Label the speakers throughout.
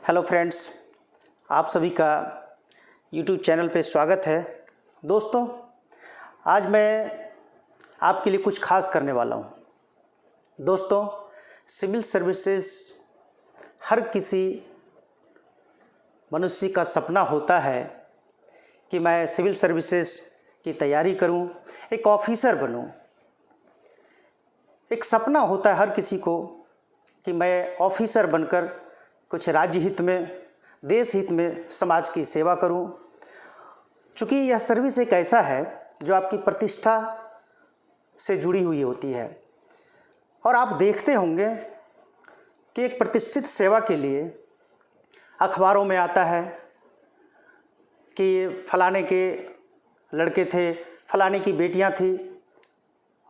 Speaker 1: Hello friends, आप सभी का यूट्यूब चैनल पे स्वागत है। दोस्तों, आज मैं आपके लिए कुछ खास करने वाला हूँ। दोस्तों, सिविल सर्विसेज हर किसी मनुष्य का सपना होता है कि मैं सिविल सर्विसेज की तैयारी करूँ, एक ऑफिसर बनूँ। एक सपना होता है हर किसी को कि मैं ऑफिसर बनकर कुछ राज्य हित में, देश हित में समाज की सेवा करूं। चूँकि यह सर्विस एक ऐसा है जो आपकी प्रतिष्ठा से जुड़ी हुई होती है और आप देखते होंगे कि एक प्रतिष्ठित सेवा के लिए अखबारों में आता है कि फलाने के लड़के थे, फलाने की बेटियां थी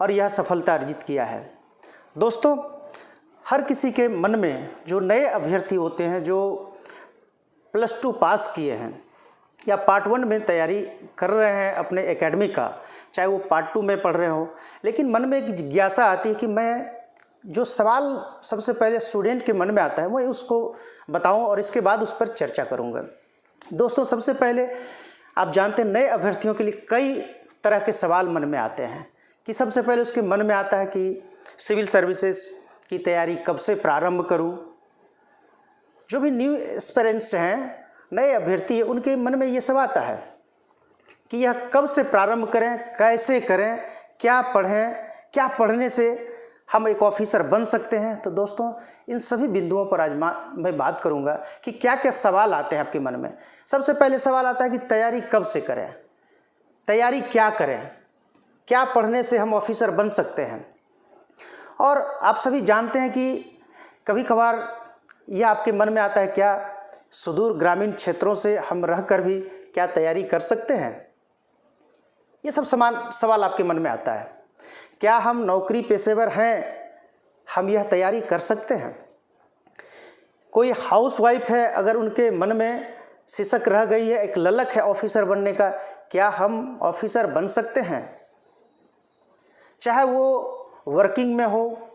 Speaker 1: और यह सफलता अर्जित किया है। दोस्तों, हर किसी के मन में जो नए अभ्यर्थी होते हैं, जो +2 पास किए हैं या पार्ट 1 में तैयारी कर रहे हैं अपने एकेडमी का, चाहे वो पार्ट 2 में पढ़ रहे हो, लेकिन मन में एक जिज्ञासा आती है कि मैं जो सवाल सबसे पहले स्टूडेंट के मन में आता है मैं उसको बताऊं और इसके बाद उस पर चर्चा करूंगा। दोस्तों, सबसे पहले आप जानते हैं नए अभ्यर्थियों के लिए कई तरह के सवाल मन में आते हैं कि सबसे पहले उसके मन में आता है कि सिविल सर्विसेज की तैयारी कब से प्रारंभ करूं। जो भी न्यू एस्पिरेंट्स हैं, नए अभ्यर्थी हैं, उनके मन में ये सब आता है कि यह कब से प्रारंभ करें, कैसे करें, क्या पढ़ें, क्या पढ़ने से हम एक ऑफिसर बन सकते हैं। तो दोस्तों, इन सभी बिंदुओं पर आज मैं बात करूंगा कि क्या क्या सवाल आते हैं आपके मन में। सबसे पहले सवाल आता है कि तैयारी कब से करें, तैयारी क्या करें, क्या पढ़ने से हम ऑफिसर बन सकते हैं। और आप सभी जानते हैं कि कभी कभार यह आपके मन में आता है, क्या सुदूर ग्रामीण क्षेत्रों से हम रहकर भी क्या तैयारी कर सकते हैं। ये सब सवाल आपके मन में आता है। क्या हम नौकरी पेशेवर हैं, हम यह तैयारी कर सकते हैं। कोई हाउसवाइफ है, अगर उनके मन में सिसक रह गई है, एक ललक है ऑफिसर बनने का, क्या हम ऑफिसर बन सकते हैं। चाहे वो वर्किंग में हो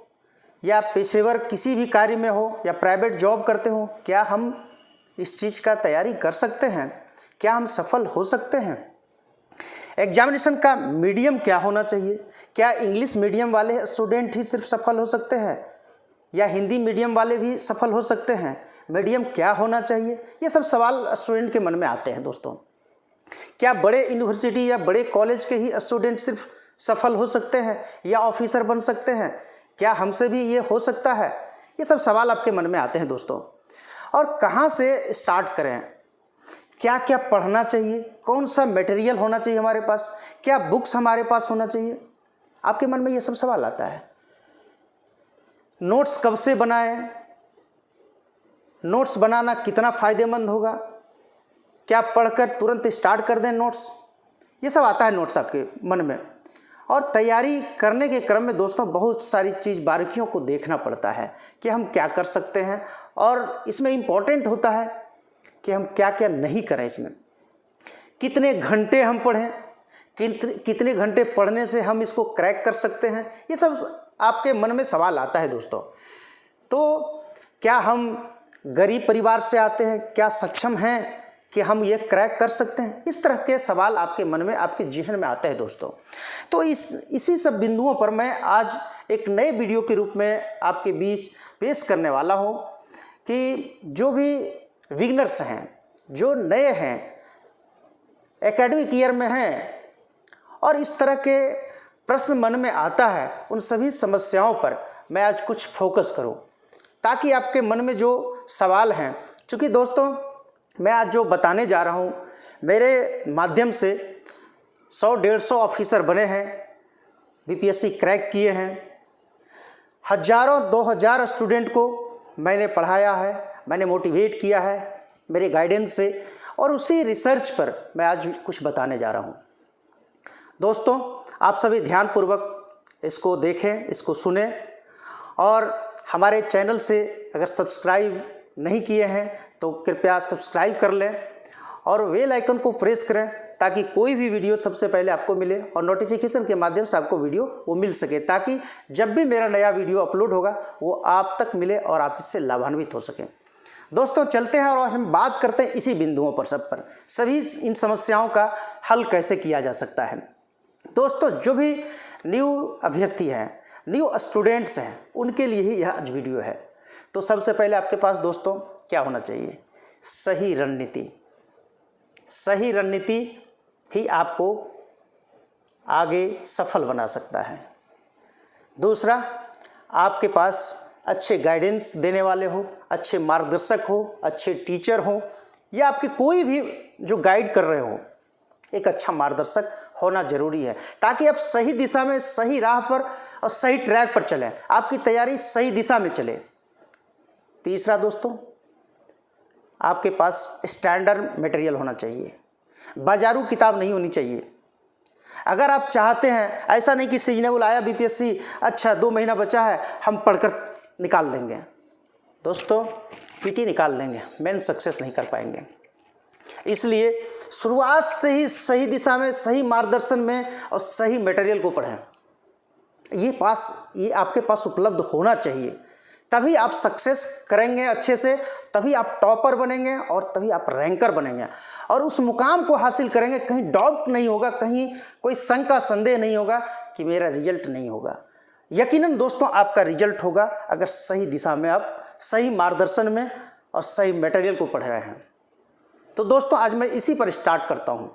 Speaker 1: या पेशेवर किसी भी कार्य में हो या प्राइवेट जॉब करते हो, क्या हम इस चीज़ का तैयारी कर सकते हैं, क्या हम सफल हो सकते हैं। एग्जामिनेशन का मीडियम क्या होना चाहिए, क्या इंग्लिश मीडियम वाले स्टूडेंट ही सिर्फ सफल हो सकते हैं या हिंदी मीडियम वाले भी सफल हो सकते हैं, मीडियम क्या होना चाहिए। ये सब सवाल स्टूडेंट के मन में आते हैं। दोस्तों, क्या बड़े यूनिवर्सिटी या बड़े कॉलेज के ही स्टूडेंट सिर्फ सफल हो सकते हैं या ऑफिसर बन सकते हैं, क्या हमसे भी ये हो सकता है। ये सब सवाल आपके मन में आते हैं दोस्तों। और कहाँ से स्टार्ट करें, क्या क्या पढ़ना चाहिए, कौन सा मटेरियल होना चाहिए हमारे पास, क्या बुक्स हमारे पास होना चाहिए, आपके मन में ये सब सवाल आता है। नोट्स कब से बनाएं, नोट्स बनाना कितना फ़ायदेमंद होगा, क्या पढ़कर तुरंत स्टार्ट कर दें नोट्स, ये सब आता है नोट्स आपके मन में। और तैयारी करने के क्रम में दोस्तों बहुत सारी चीज़ बारीकियों को देखना पड़ता है कि हम क्या कर सकते हैं, और इसमें इम्पॉर्टेंट होता है कि हम क्या क्या नहीं करें। इसमें कितने घंटे हम पढ़ें, कितने घंटे पढ़ने से हम इसको क्रैक कर सकते हैं, ये सब आपके मन में सवाल आता है दोस्तों। तो क्या हम गरीब परिवार से आते हैं, क्या सक्षम हैं कि हम ये क्रैक कर सकते हैं। इस तरह के सवाल आपके मन में, आपके जहन में आते हैं दोस्तों। तो इसी सब बिंदुओं पर मैं आज एक नए वीडियो के रूप में आपके बीच पेश करने वाला हूं कि जो भी बिगिनर्स हैं, जो नए हैं, एकेडमिक ईयर में हैं और इस तरह के प्रश्न मन में आता है, उन सभी समस्याओं पर मैं आज कुछ फोकस करूं ताकि आपके मन में जो सवाल हैं, चूँकि दोस्तों मैं आज जो बताने जा रहा हूँ, मेरे माध्यम से 100-150 ऑफिसर बने हैं, बीपीएससी क्रैक किए हैं, हजारों 2000 स्टूडेंट को मैंने पढ़ाया है, मैंने मोटिवेट किया है मेरे गाइडेंस से, और उसी रिसर्च पर मैं आज कुछ बताने जा रहा हूँ। दोस्तों, आप सभी ध्यानपूर्वक इसको देखें, इसको सुने, और हमारे चैनल से अगर सब्सक्राइब नहीं किए हैं तो कृपया सब्सक्राइब कर लें और बेल आइकन को प्रेस करें ताकि कोई भी वीडियो सबसे पहले आपको मिले और नोटिफिकेशन के माध्यम से आपको वीडियो वो मिल सके, ताकि जब भी मेरा नया वीडियो अपलोड होगा वो आप तक मिले और आप इससे लाभान्वित हो सकें। दोस्तों चलते हैं और आज हम बात करते हैं इसी बिंदुओं पर सभी इन समस्याओं का हल कैसे किया जा सकता है। दोस्तों जो भी न्यू अभ्यर्थी हैं, न्यू स्टूडेंट्स हैं, उनके लिए ही यह आज वीडियो है। तो सबसे पहले आपके पास दोस्तों क्या होना चाहिए? सही रणनीति। सही रणनीति ही आपको आगे सफल बना सकता है। दूसरा, आपके पास अच्छे गाइडेंस देने वाले हो, अच्छे मार्गदर्शक हो, अच्छे टीचर हो, या आपके कोई भी जो गाइड कर रहे हो, एक अच्छा मार्गदर्शक होना जरूरी है, ताकि आप सही दिशा में, सही राह पर और सही ट्रैक पर चलें, आपकी तैयारी सही दिशा में चले। तीसरा दोस्तों, आपके पास स्टैंडर्ड मटेरियल होना चाहिए, बाजारू किताब नहीं होनी चाहिए। अगर आप चाहते हैं, ऐसा नहीं कि सीजनेबल आया बीपीएससी, अच्छा 2 महीना बचा है, हम पढ़कर निकाल देंगे। दोस्तों पीटी निकाल देंगे, मेन सक्सेस नहीं कर पाएंगे। इसलिए शुरुआत से ही सही दिशा में, सही मार्गदर्शन में और सही मटेरियल को पढ़ें। ये आपके पास उपलब्ध होना चाहिए, तभी आप सक्सेस करेंगे अच्छे से, तभी आप टॉपर बनेंगे और तभी आप रैंकर बनेंगे और उस मुकाम को हासिल करेंगे। कहीं डाउट नहीं होगा, कहीं कोई शंका संदेह नहीं होगा कि मेरा रिजल्ट नहीं होगा। यकीनन दोस्तों आपका रिजल्ट होगा, अगर सही दिशा में आप सही मार्गदर्शन में और सही मटेरियल को पढ़ रहे हैं। तो दोस्तों आज मैं इसी पर स्टार्ट करता हूं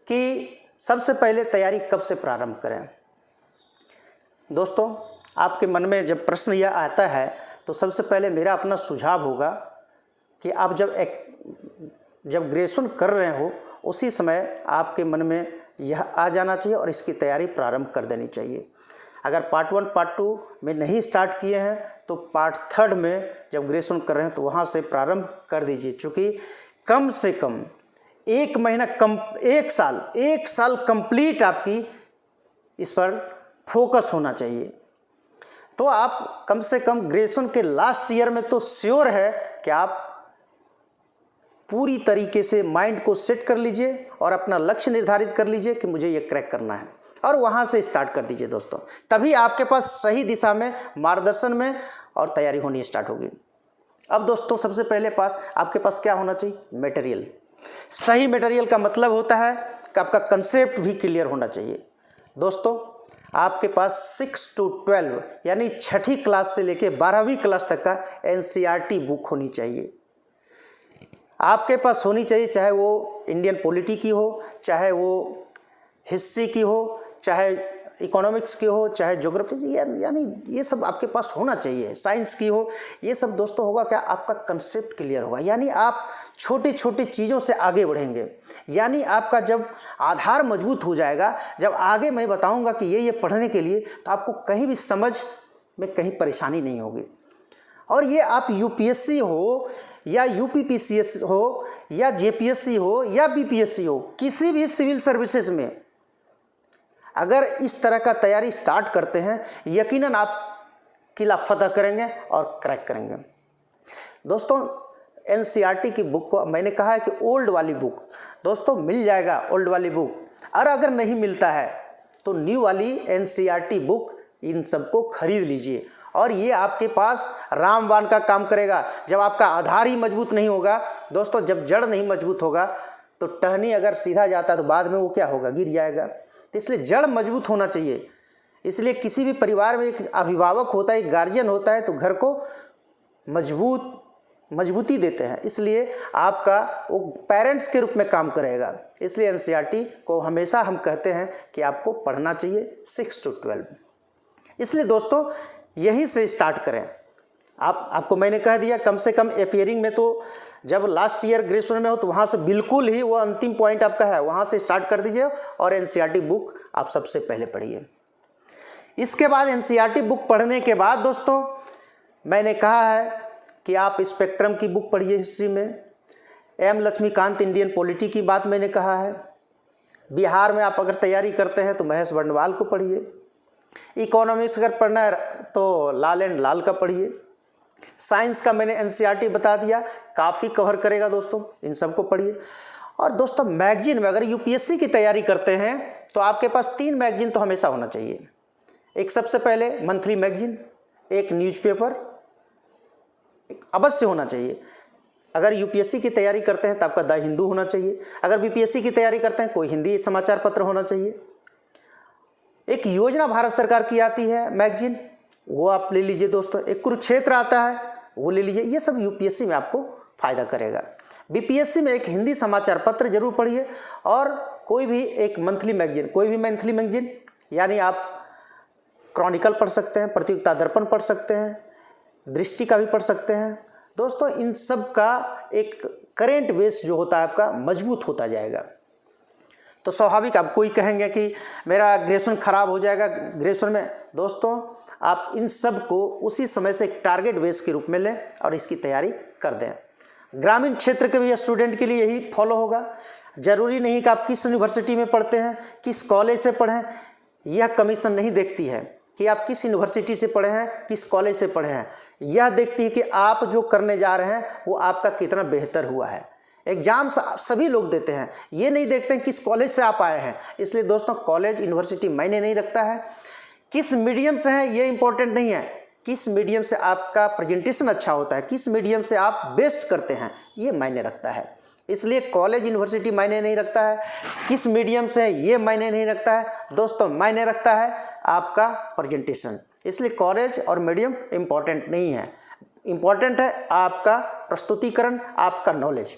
Speaker 1: कि सबसे पहले तैयारी कब से प्रारंभ करें। दोस्तों आपके मन में जब प्रश्न यह आता है तो सबसे पहले मेरा अपना सुझाव होगा कि आप जब ग्रेजुएशन कर रहे हो उसी समय आपके मन में यह आ जाना चाहिए और इसकी तैयारी प्रारंभ कर देनी चाहिए। अगर पार्ट 1 पार्ट 2 में नहीं स्टार्ट किए हैं तो पार्ट 3 में जब ग्रेजुएशन कर रहे हैं तो वहाँ से प्रारंभ कर दीजिए, क्योंकि कम से कम 1 महीना एक साल कंप्लीट आपकी इस पर फोकस होना चाहिए। तो आप कम से कम ग्रेजुएशन के लास्ट ईयर में तो श्योर है कि आप पूरी तरीके से माइंड को सेट कर लीजिए और अपना लक्ष्य निर्धारित कर लीजिए कि मुझे ये क्रैक करना है, और वहाँ से स्टार्ट कर दीजिए दोस्तों। तभी आपके पास सही दिशा में, मार्गदर्शन में और तैयारी होनी स्टार्ट होगी। अब दोस्तों सबसे पहले आपके पास क्या होना चाहिए? मटेरियल। सही मटेरियल का मतलब होता है कि आपका कंसेप्ट भी क्लियर होना चाहिए। दोस्तों आपके पास 6 to 12 यानी 6ठी क्लास से लेकर 12वीं क्लास तक का एनसीईआरटी बुक होनी चाहिए। आपके पास होनी चाहिए, चाहे वो इंडियन पॉलिटी की हो, चाहे वो हिस्ट्री की हो, चाहे इकोनॉमिक्स की हो, चाहे ज्योग्राफी, यानी ये सब आपके पास होना चाहिए। साइंस की हो, ये सब दोस्तों होगा क्या? आपका कंसेप्ट क्लियर होगा, यानी आप छोटी छोटी चीज़ों से आगे बढ़ेंगे। यानी आपका जब आधार मजबूत हो जाएगा, जब आगे मैं बताऊंगा कि ये पढ़ने के लिए, तो आपको कहीं भी समझ में कहीं परेशानी नहीं होगी। और ये आप यूपीएससी हो या यूपीपीसीएस हो या जेपीएससी हो या बीपीएससी हो, किसी भी सिविल सर्विसेज में अगर इस तरह का तैयारी स्टार्ट करते हैं, यकीनन आप किला फतह करेंगे और क्रैक करेंगे। दोस्तों एनसीईआरटी की बुक को मैंने कहा है कि ओल्ड वाली बुक दोस्तों मिल जाएगा, ओल्ड वाली बुक, और अगर नहीं मिलता है तो न्यू वाली एनसीईआरटी बुक इन सबको खरीद लीजिए, और ये आपके पास रामबाण का काम करेगा। जब आपका आधार ही मजबूत नहीं होगा दोस्तों, जब जड़ नहीं मजबूत होगा तो टहनी अगर सीधा जाता है तो बाद में वो क्या होगा? गिर जाएगा। तो इसलिए जड़ मजबूत होना चाहिए। इसलिए किसी भी परिवार में एक अभिभावक होता है, एक गार्जियन होता है, तो घर को मजबूती देते हैं। इसलिए आपका वो पेरेंट्स के रूप में काम करेगा। इसलिए एनसीईआरटी को हमेशा हम कहते हैं कि आपको पढ़ना चाहिए 6 to 12। इसलिए दोस्तों यहीं से स्टार्ट करें। आपको मैंने कह दिया, कम से कम अपीयरिंग में तो जब लास्ट ईयर ग्रेजुएशन में हो तो वहाँ से बिल्कुल ही वो अंतिम पॉइंट आपका है, वहाँ से स्टार्ट कर दीजिए और एनसीईआरटी बुक आप सबसे पहले पढ़िए। इसके बाद एनसीईआरटी बुक पढ़ने के बाद दोस्तों मैंने कहा है कि आप स्पेक्ट्रम की बुक पढ़िए हिस्ट्री में, एम लक्ष्मीकांत इंडियन पॉलिटी की बात मैंने कहा है। बिहार में आप अगर तैयारी करते हैं तो महेश बंडवाल को पढ़िए। इकोनॉमिक्स अगर पढ़ना है तो लाल एंड लाल का पढ़िए। साइंस का मैंने एनसीईआरटी बता दिया, काफ़ी कवर करेगा दोस्तों, इन सबको पढ़िए। और दोस्तों मैगजीन में अगर यूपीएससी की तैयारी करते हैं तो आपके पास 3 मैगजीन तो हमेशा होना चाहिए। एक सबसे पहले मंथली मैगजीन, एक न्यूज़पेपर, अवश्य होना चाहिए। अगर यूपीएससी की तैयारी करते हैं तो आपका द हिंदू होना चाहिए। अगर बीपीएससी की तैयारी करते हैं कोई हिंदी समाचार पत्र होना चाहिए। एक योजना भारत सरकार की आती है मैगजीन, वो आप ले लीजिए दोस्तों। एक कुरुक्षेत्र आता है, वो ले लीजिए। ये सब यूपीएससी में आपको फ़ायदा करेगा। बीपीएससी में एक हिंदी समाचार पत्र जरूर पढ़िए और कोई भी एक मंथली मैगजीन, कोई भी मंथली मैगजीन, यानी आप क्रॉनिकल पढ़ सकते हैं, प्रतियोगिता दर्पण पढ़ सकते हैं, दृष्टि का भी पढ़ सकते हैं। दोस्तों इन सब का एक करेंट बेस जो होता है आपका मजबूत होता जाएगा। तो स्वाभाविक आप कोई कहेंगे कि मेरा ग्रेजुएशन खराब हो जाएगा ग्रेजुएशन में। दोस्तों आप इन सब को उसी समय से एक टारगेट बेस के रूप में लें और इसकी तैयारी कर दें। ग्रामीण क्षेत्र के भी स्टूडेंट के लिए यही फॉलो होगा। ज़रूरी नहीं कि आप किस यूनिवर्सिटी में पढ़ते हैं, किस कॉलेज से पढ़ें, यह कमीशन नहीं देखती है कि आप किस यूनिवर्सिटी से पढ़े हैं, किस कॉलेज से पढ़े हैं। यह देखती है कि आप जो करने जा रहे हैं वो आपका कितना बेहतर हुआ है। एग्जाम सभी लोग देते हैं, ये नहीं देखते हैं किस कॉलेज से आप आए हैं। इसलिए दोस्तों कॉलेज यूनिवर्सिटी मायने नहीं रखता है। किस मीडियम से हैं ये इंपॉर्टेंट नहीं है, किस मीडियम से आपका प्रेजेंटेशन अच्छा होता है, किस मीडियम से आप बेस्ट करते हैं, ये मायने रखता है। इसलिए कॉलेज यूनिवर्सिटी मायने नहीं रखता है, किस मीडियम से ये मायने नहीं रखता है। दोस्तों मायने रखता है आपका प्रेजेंटेशन। इसलिए कॉलेज और मीडियम इम्पॉर्टेंट नहीं है, इम्पॉर्टेंट है आपका प्रस्तुतिकरण, आपका नॉलेज।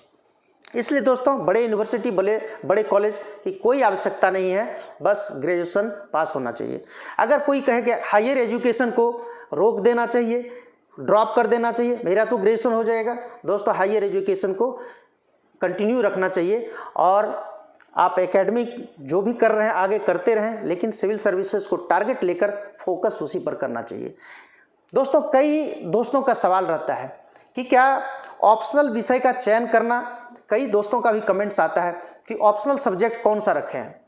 Speaker 1: इसलिए दोस्तों बड़े यूनिवर्सिटी, बड़े कॉलेज की कोई आवश्यकता नहीं है, बस ग्रेजुएशन पास होना चाहिए। अगर कोई कहे कि हायर एजुकेशन को रोक देना चाहिए, ड्रॉप कर देना चाहिए, मेरा तो ग्रेजुएशन हो जाएगा, दोस्तों हायर एजुकेशन को कंटिन्यू रखना चाहिए और आप एकेडमिक जो भी कर रहे हैं आगे करते रहें, लेकिन सिविल सर्विसेज को टारगेट लेकर फोकस उसी पर करना चाहिए। दोस्तों कई दोस्तों का सवाल रहता है कि क्या ऑप्शनल विषय का चयन करना, कई दोस्तों का भी कमेंट्स आता है कि ऑप्शनल सब्जेक्ट कौन सा रखें हैं।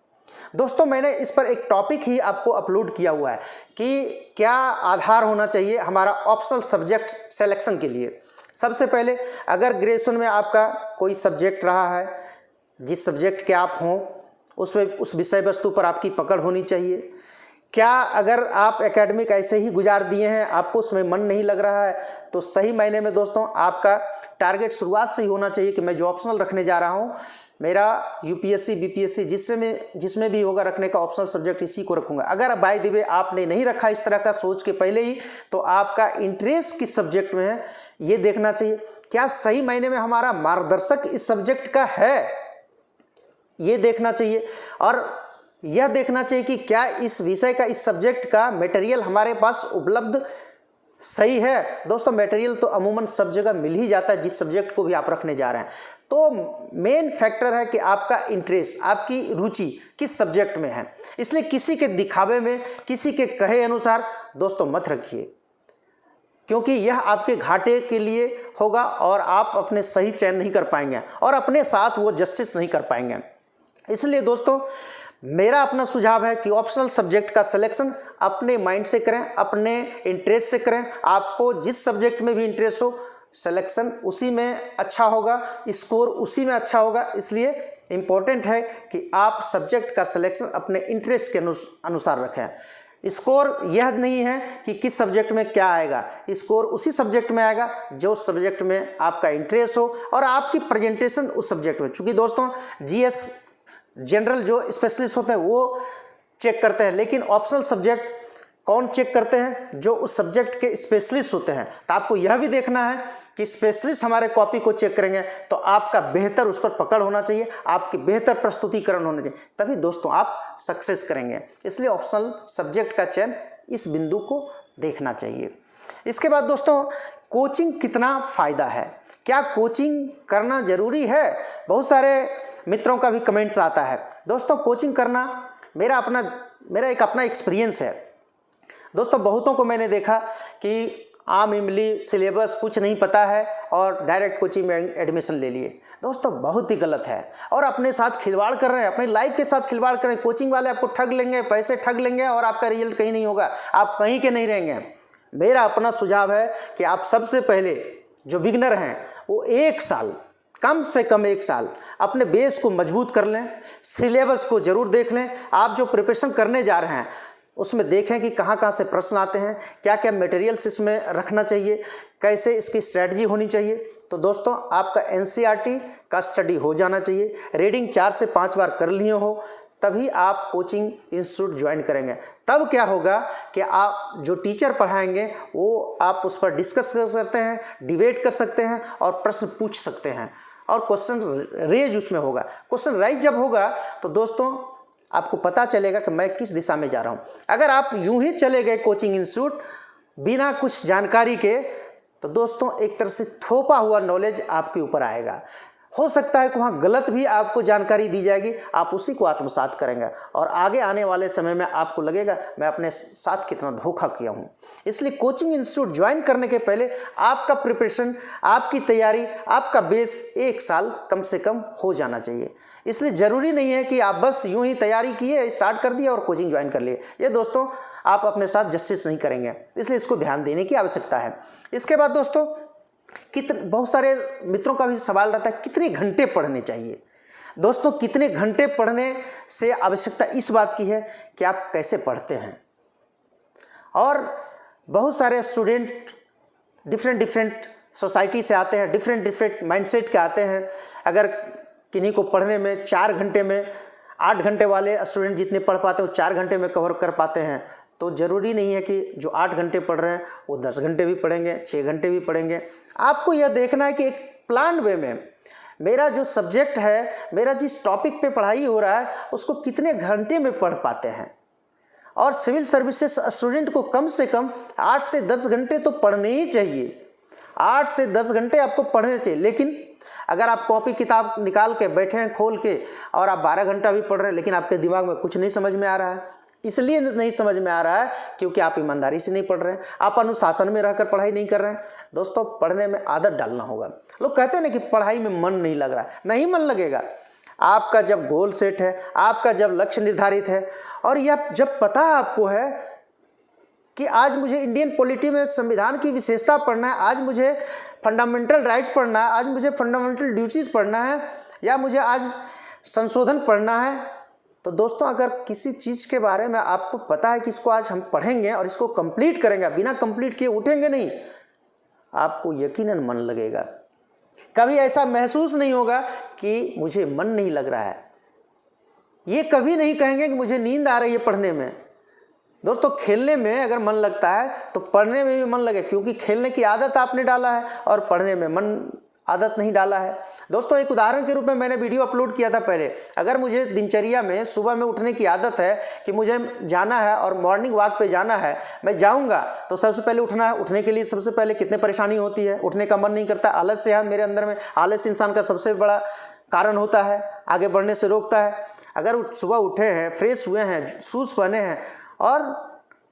Speaker 1: दोस्तों मैंने इस पर एक टॉपिक ही आपको अपलोड किया हुआ है कि क्या आधार होना चाहिए हमारा ऑप्शनल सब्जेक्ट सिलेक्शन के लिए। सबसे पहले अगर ग्रेजुएशन में आपका कोई सब्जेक्ट रहा है, जिस सब्जेक्ट के आप हों उसमें उस विषय वस्तु पर आपकी पकड़ होनी चाहिए। क्या अगर आप एकेडमिक ऐसे ही गुजार दिए हैं, आपको उसमें मन नहीं लग रहा है, तो सही मायने में दोस्तों आपका टारगेट शुरुआत से ही होना चाहिए कि मैं जो ऑप्शनल रखने जा रहा हूँ, मेरा यूपीएससी बीपीएससी जिसमें भी होगा रखने का ऑप्शनल सब्जेक्ट इसी को रखूँगा। अगर बाय द वे आपने नहीं रखा इस तरह का सोच के पहले ही, तो आपका इंटरेस्ट किस सब्जेक्ट में है ये देखना चाहिए। क्या सही मायने में हमारा मार्गदर्शक इस सब्जेक्ट का है ये देखना चाहिए, और यह देखना चाहिए कि क्या इस विषय का, इस सब्जेक्ट का मटेरियल हमारे पास उपलब्ध सही है। दोस्तों मटेरियल तो अमूमन सब जगह मिल ही जाता है जिस सब्जेक्ट को भी आप रखने जा रहे हैं। तो मेन फैक्टर है कि आपका इंटरेस्ट, आपकी रुचि किस सब्जेक्ट में है। इसलिए किसी के दिखावे में, किसी के कहे अनुसार दोस्तों मत रखिए, क्योंकि यह आपके घाटे के लिए होगा और आप अपने सही चयन नहीं कर पाएंगे और अपने साथ वो जस्टिस नहीं कर पाएंगे। इसलिए दोस्तों मेरा अपना सुझाव है कि ऑप्शनल सब्जेक्ट का सिलेक्शन अपने माइंड से करें, अपने इंटरेस्ट से करें। आपको जिस सब्जेक्ट में भी इंटरेस्ट हो, सिलेक्शन उसी में अच्छा होगा, स्कोर उसी में अच्छा होगा। इसलिए इम्पोर्टेंट है कि आप सब्जेक्ट का सिलेक्शन अपने इंटरेस्ट के अनुसार रखें। स्कोर यह नहीं है कि किस सब्जेक्ट में क्या आएगा, स्कोर उसी सब्जेक्ट में आएगा जो सब्जेक्ट में आपका इंटरेस्ट हो और आपकी प्रेजेंटेशन उस सब्जेक्ट में। चूँकि दोस्तों जीएस जनरल जो स्पेशलिस्ट होते हैं वो चेक करते हैं, लेकिन ऑप्शनल सब्जेक्ट कौन चेक करते हैं? जो उस सब्जेक्ट के स्पेशलिस्ट होते हैं। तो आपको यह भी देखना है कि स्पेशलिस्ट हमारे कॉपी को चेक करेंगे तो आपका बेहतर उस पर पकड़ होना चाहिए, आपकी बेहतर प्रस्तुतिकरण होना चाहिए, तभी दोस्तों आप सक्सेस करेंगे। इसलिए ऑप्शनल सब्जेक्ट का चयन इस बिंदु को देखना चाहिए। इसके बाद दोस्तों कोचिंग कितना फ़ायदा है, क्या कोचिंग करना ज़रूरी है? बहुत सारे मित्रों का भी कमेंट्स आता है। दोस्तों कोचिंग करना मेरा एक अपना एक्सपीरियंस है। दोस्तों बहुतों को मैंने देखा कि आम इमली सिलेबस कुछ नहीं पता है और डायरेक्ट कोचिंग में एडमिशन ले लिए। दोस्तों बहुत ही गलत है और अपने साथ खिलवाड़ कर रहे हैं, अपनी लाइफ के साथ खिलवाड़ कर रहे हैं। कोचिंग वाले आपको ठग लेंगे, पैसे ठग लेंगे और आपका रिजल्ट कहीं नहीं होगा, आप कहीं के नहीं रहेंगे। मेरा अपना सुझाव है कि आप सबसे पहले जो बिगनर हैं वो 1 साल, कम से कम 1 साल अपने बेस को मजबूत कर लें, सिलेबस को ज़रूर देख लें। आप जो प्रिपरेशन करने जा रहे हैं उसमें देखें कि कहाँ कहाँ से प्रश्न आते हैं, क्या क्या मटेरियल्स इसमें रखना चाहिए, कैसे इसकी स्ट्रेटजी होनी चाहिए। तो दोस्तों आपका एनसीईआरटी का स्टडी हो जाना चाहिए, रीडिंग 4 से 5 बार कर लिए हो, तभी आप कोचिंग इंस्टीट्यूट ज्वाइन करेंगे। तब क्या होगा कि आप जो टीचर पढ़ाएंगे वो आप उस पर डिस्कस कर सकते हैं, डिबेट कर सकते हैं और प्रश्न पूछ सकते हैं और क्वेश्चन रेज उसमें होगा। क्वेश्चन राइज जब होगा तो दोस्तों आपको पता चलेगा कि मैं किस दिशा में जा रहा हूँ। अगर आप यूं ही चले गए कोचिंग इंस्टीट्यूट बिना कुछ जानकारी के, तो दोस्तों एक तरह से थोपा हुआ नॉलेज आपके ऊपर आएगा। हो सकता है कि वहाँ गलत भी आपको जानकारी दी जाएगी, आप उसी को आत्मसात करेंगे और आगे आने वाले समय में आपको लगेगा मैं अपने साथ कितना धोखा किया हूँ। इसलिए कोचिंग इंस्टीट्यूट ज्वाइन करने के पहले आपका प्रिपरेशन, आपकी तैयारी, आपका बेस 1 साल कम से कम हो जाना चाहिए। इसलिए ज़रूरी नहीं है कि आप बस यूं ही तैयारी किए, स्टार्ट कर दिया और कोचिंग ज्वाइन कर लिए। ये दोस्तों आप अपने साथ जस्टिस नहीं करेंगे, इसलिए इसको ध्यान देने की आवश्यकता है। इसके बाद दोस्तों बहुत सारे मित्रों का भी सवाल रहता है कितने घंटे पढ़ने चाहिए। दोस्तों कितने घंटे पढ़ने से आवश्यकता इस बात की है कि आप कैसे पढ़ते हैं। और बहुत सारे स्टूडेंट डिफरेंट सोसाइटी से आते हैं, डिफरेंट माइंडसेट के आते हैं। अगर किन्हीं को पढ़ने में 4 घंटे में 8 घंटे वाले स्टूडेंट जितने पढ़ पाते हैं वो 4 घंटे में कवर कर पाते हैं, तो ज़रूरी नहीं है कि जो 8 घंटे पढ़ रहे हैं वो 10 घंटे भी पढ़ेंगे, 6 घंटे भी पढ़ेंगे। आपको यह देखना है कि एक प्लान वे में मेरा जो सब्जेक्ट है, मेरा जिस टॉपिक पे पढ़ाई हो रहा है उसको कितने घंटे में पढ़ पाते हैं। और सिविल सर्विसेज स्टूडेंट को कम से कम 8 से 10 घंटे तो पढ़ने ही चाहिए। 8 से 10 घंटे आपको पढ़ने चाहिए। लेकिन अगर आप कॉपी किताब निकाल के बैठे हैं खोल के और आप 12 घंटा भी पढ़ रहे हैं लेकिन आपके दिमाग में कुछ नहीं समझ में आ रहा है, इसलिए नहीं समझ में आ रहा है क्योंकि आप ईमानदारी से नहीं पढ़ रहे हैं, आप अनुशासन में रहकर पढ़ाई नहीं कर रहे हैं। दोस्तों पढ़ने में आदत डालना होगा। लोग कहते हैं ना कि पढ़ाई में मन नहीं लग रहा है, नहीं मन लगेगा। आपका जब गोल सेट है, आपका जब लक्ष्य निर्धारित है और यह जब पता आपको है कि आज मुझे इंडियन पॉलिटी में संविधान की विशेषता पढ़ना है, आज मुझे फंडामेंटल राइट्स पढ़ना है, आज मुझे फंडामेंटल ड्यूटीज़ पढ़ना है, या मुझे आज संशोधन पढ़ना है, तो दोस्तों अगर किसी चीज़ के बारे में आपको पता है कि इसको आज हम पढ़ेंगे और इसको कंप्लीट करेंगे, बिना कंप्लीट किए उठेंगे नहीं, आपको यकीनन मन लगेगा। कभी ऐसा महसूस नहीं होगा कि मुझे मन नहीं लग रहा है। ये कभी नहीं कहेंगे कि मुझे नींद आ रही है पढ़ने में। दोस्तों खेलने में अगर मन लगता है तो पढ़ने में भी मन लगे, क्योंकि खेलने की आदत आपने डाला है और पढ़ने में मन आदत नहीं डाला है। दोस्तों एक उदाहरण के रूप में मैंने वीडियो अपलोड किया था पहले। अगर मुझे दिनचर्या में सुबह में उठने की आदत है कि मुझे जाना है और मॉर्निंग वॉक पे जाना है, मैं जाऊंगा तो सबसे पहले उठना है। उठने के लिए सबसे पहले कितने परेशानी होती है, उठने का मन नहीं करता, आलस है मेरे अंदर में। आलस इंसान का सबसे बड़ा कारण होता है, आगे बढ़ने से रोकता है। अगर सुबह उठे हैं, फ्रेश हुए हैं, शूज़ पहने हैं और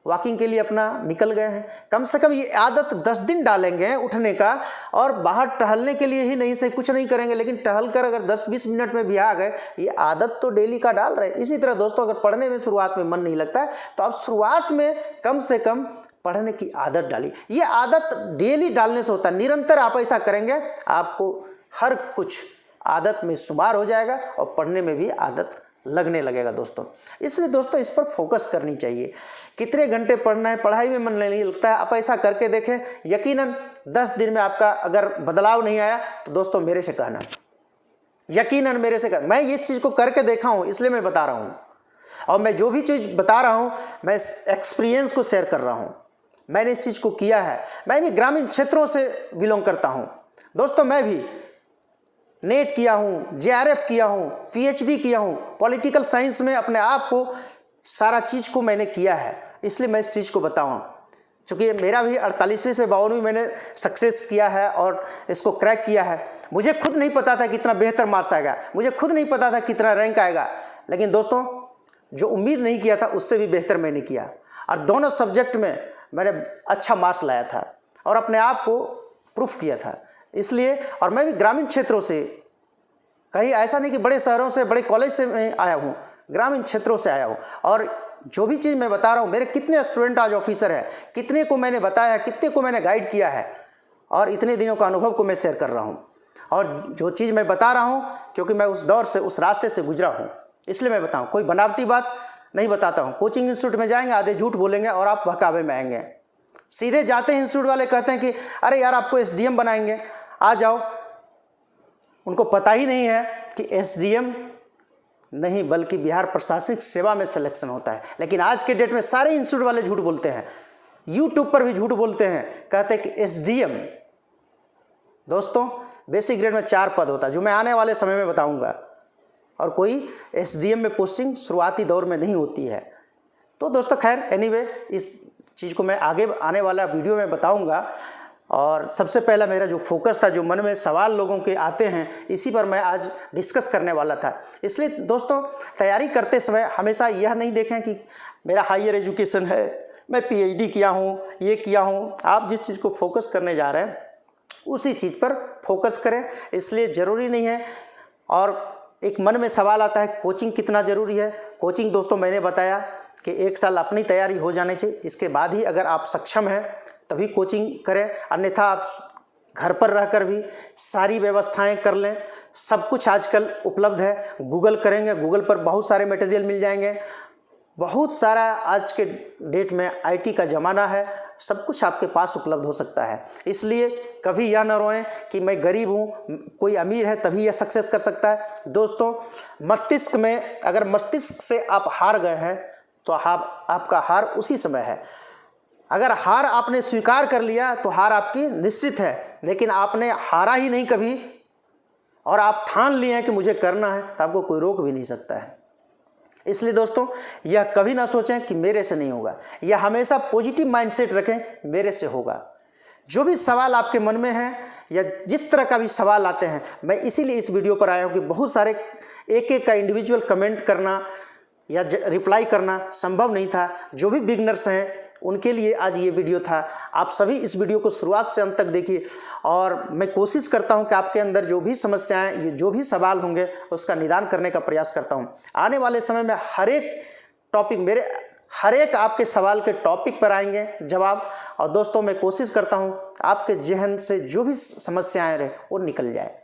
Speaker 1: वॉकिंग के लिए अपना निकल गए हैं, कम से कम ये आदत 10 दिन डालेंगे उठने का, और बाहर टहलने के लिए ही नहीं सही कुछ नहीं करेंगे लेकिन टहल कर अगर 10-20 मिनट में भी आ गए, ये आदत तो डेली का डाल रहे हैं। इसी तरह दोस्तों अगर पढ़ने में शुरुआत में मन नहीं लगता है तो आप शुरुआत में कम से कम पढ़ने की आदत डालिए। ये आदत डेली डालने से होता है, निरंतर आप ऐसा करेंगे आपको हर कुछ आदत में शुमार हो जाएगा और पढ़ने में भी आदत लगने लगेगा दोस्तों। इसलिए दोस्तों इस पर फोकस करनी चाहिए। कितने घंटे पढ़ना है, पढ़ाई में मन नहीं लगता है, आप ऐसा करके देखें, यकीनन 10 दिन में आपका अगर बदलाव नहीं आया तो दोस्तों मेरे से कहना, यकीनन मेरे से कहना। मैं इस चीज़ को करके देखा हूँ इसलिए मैं बता रहा हूँ, और मैं जो भी चीज़ बता रहा हूँ मैं एक्सपीरियंस को शेयर कर रहा हूँ। मैंने इस चीज़ को किया है। मैं भी ग्रामीण क्षेत्रों से बिलोंग करता हूँ दोस्तों। मैं भी नेट किया हूँ, JRF किया हूँ, PhD किया हूँ, पॉलिटिकल साइंस में अपने आप को सारा चीज़ को मैंने किया है, इसलिए मैं इस चीज़ को बताऊँ। चूँकि मेरा भी 48वीं से 52वीं मैंने सक्सेस किया है और इसको क्रैक किया है। मुझे खुद नहीं पता था कितना बेहतर मार्क्स आएगा, मुझे खुद नहीं पता था कितना रैंक आएगा, लेकिन दोस्तों जो उम्मीद नहीं किया था उससे भी बेहतर मैंने किया, और दोनों सब्जेक्ट में मैंने अच्छा मार्क्स लाया था और अपने आप को प्रूफ किया था। इसलिए, और मैं भी ग्रामीण क्षेत्रों से, कहीं ऐसा नहीं कि बड़े शहरों से, बड़े कॉलेज से मैं आया हूँ, ग्रामीण क्षेत्रों से आया हूँ। और जो भी चीज़ मैं बता रहा हूँ, मेरे कितने स्टूडेंट आज ऑफिसर हैं, कितने को मैंने बताया है, कितने को मैंने गाइड किया है, और इतने दिनों का अनुभव को मैं शेयर कर रहा हूँ। और जो चीज़ मैं बता रहा हूँ क्योंकि मैं उस दौर से, उस रास्ते से गुजरा हूँ, इसलिए मैं बताऊँ। कोई बनावटी बात नहीं बताता हूँ। कोचिंग इंस्टीट्यूट में जाएंगे, आधे झूठ बोलेंगे और आप बहकावे में आएंगे। सीधे जाते हैं इंस्टीट्यूट वाले, कहते हैं कि अरे यार आपको एसडीएम बनाएंगे, आ जाओ। उनको पता ही नहीं है कि एसडीएम नहीं बल्कि बिहार प्रशासनिक सेवा में सिलेक्शन होता है। लेकिन आज के डेट में सारे इंस्टीट्यूट वाले झूठ बोलते हैं, यूट्यूब पर भी झूठ बोलते हैं, कहते हैं कि एसडीएम। दोस्तों बेसिक ग्रेड में 4 पद होता है जो मैं आने वाले समय में बताऊंगा, और कोई एसडीएम में पोस्टिंग शुरुआती दौर में नहीं होती है। तो दोस्तों खैर एनीवे, इस चीज़ को मैं आगे आने वाला वीडियो में बताऊंगा। और सबसे पहला मेरा जो फोकस था, जो मन में सवाल लोगों के आते हैं, इसी पर मैं आज डिस्कस करने वाला था। इसलिए दोस्तों तैयारी करते समय हमेशा यह नहीं देखें कि मेरा हायर एजुकेशन है, मैं पीएचडी किया हूँ, ये किया हूँ। आप जिस चीज़ को फोकस करने जा रहे हैं उसी चीज़ पर फोकस करें। इसलिए ज़रूरी नहीं है। और एक मन में सवाल आता है कोचिंग कितना ज़रूरी है। कोचिंग दोस्तों मैंने बताया कि 1 साल अपनी तैयारी हो जानी चाहिए, इसके बाद ही अगर आप सक्षम हैं तभी कोचिंग करें, अन्यथा आप घर पर रहकर भी सारी व्यवस्थाएं कर लें। सब कुछ आजकल उपलब्ध है, गूगल करेंगे, गूगल पर बहुत सारे मटेरियल मिल जाएंगे। बहुत सारा आज के डेट में आईटी का ज़माना है, सब कुछ आपके पास उपलब्ध हो सकता है। इसलिए कभी यह न रोएं कि मैं गरीब हूँ, कोई अमीर है तभी यह सक्सेस कर सकता है। दोस्तों मस्तिष्क में अगर मस्तिष्क से आप हार गए हैं तो आपका हार उसी समय है। अगर हार आपने स्वीकार कर लिया तो हार आपकी निश्चित है, लेकिन आपने हारा ही नहीं कभी और आप ठान लिए हैं कि मुझे करना है, तो आपको कोई रोक भी नहीं सकता है। इसलिए दोस्तों यह कभी ना सोचें कि मेरे से नहीं होगा, यह हमेशा पॉजिटिव माइंडसेट रखें, मेरे से होगा। जो भी सवाल आपके मन में है या जिस तरह का भी सवाल आते हैं, मैं इसीलिए इस वीडियो पर आया हूँ कि बहुत सारे एक का इंडिविजुअल कमेंट करना या रिप्लाई करना संभव नहीं था। जो भी बिगनर्स हैं उनके लिए आज ये वीडियो था। आप सभी इस वीडियो को शुरुआत से अंत तक देखिए, और मैं कोशिश करता हूं कि आपके अंदर जो भी समस्याएं, ये जो भी सवाल होंगे उसका निदान करने का प्रयास करता हूं। आने वाले समय में हर एक आपके सवाल के टॉपिक पर आएंगे जवाब। और दोस्तों मैं कोशिश करता हूं आपके जहन से जो भी समस्याएं रहे वो निकल जाए।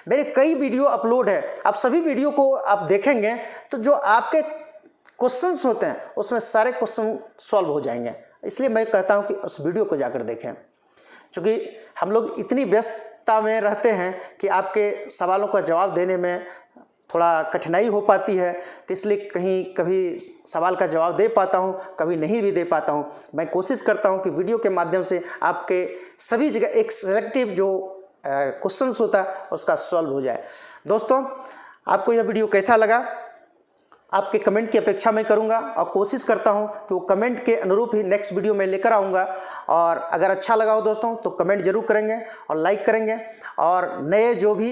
Speaker 1: मेरे कई वीडियो अपलोड है, आप सभी वीडियो को आप देखेंगे तो जो आपके क्वेश्चंस होते हैं उसमें सारे क्वेश्चन सॉल्व हो जाएंगे। इसलिए मैं कहता हूं कि उस वीडियो को जाकर देखें, क्योंकि हम लोग इतनी व्यस्तता में रहते हैं कि आपके सवालों का जवाब देने में थोड़ा कठिनाई हो पाती है। तो इसलिए कभी सवाल का जवाब दे पाता हूं, कभी नहीं भी दे पाता हूं। मैं कोशिश करता हूं कि वीडियो के माध्यम से आपके सभी जगह एक सेलेक्टिव जो क्वेश्चंस होता है उसका सॉल्व हो जाए। दोस्तों आपको यह वीडियो कैसा लगा, आपके कमेंट की अपेक्षा मैं करूंगा और कोशिश करता हूं कि वो कमेंट के अनुरूप ही नेक्स्ट वीडियो में लेकर आऊंगा। और अगर अच्छा लगा हो दोस्तों तो कमेंट जरूर करेंगे और लाइक करेंगे। और नए जो भी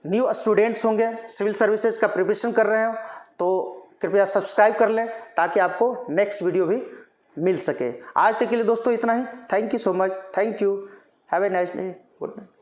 Speaker 1: न्यू स्टूडेंट्स होंगे, सिविल सर्विसेज का प्रिपरेशन कर रहे हो, तो कृपया सब्सक्राइब कर लें ताकि आपको नेक्स्ट वीडियो भी मिल सके। आज तक के लिए दोस्तों इतना ही। Thank you so much. Thank you. Have a nice day. Good night.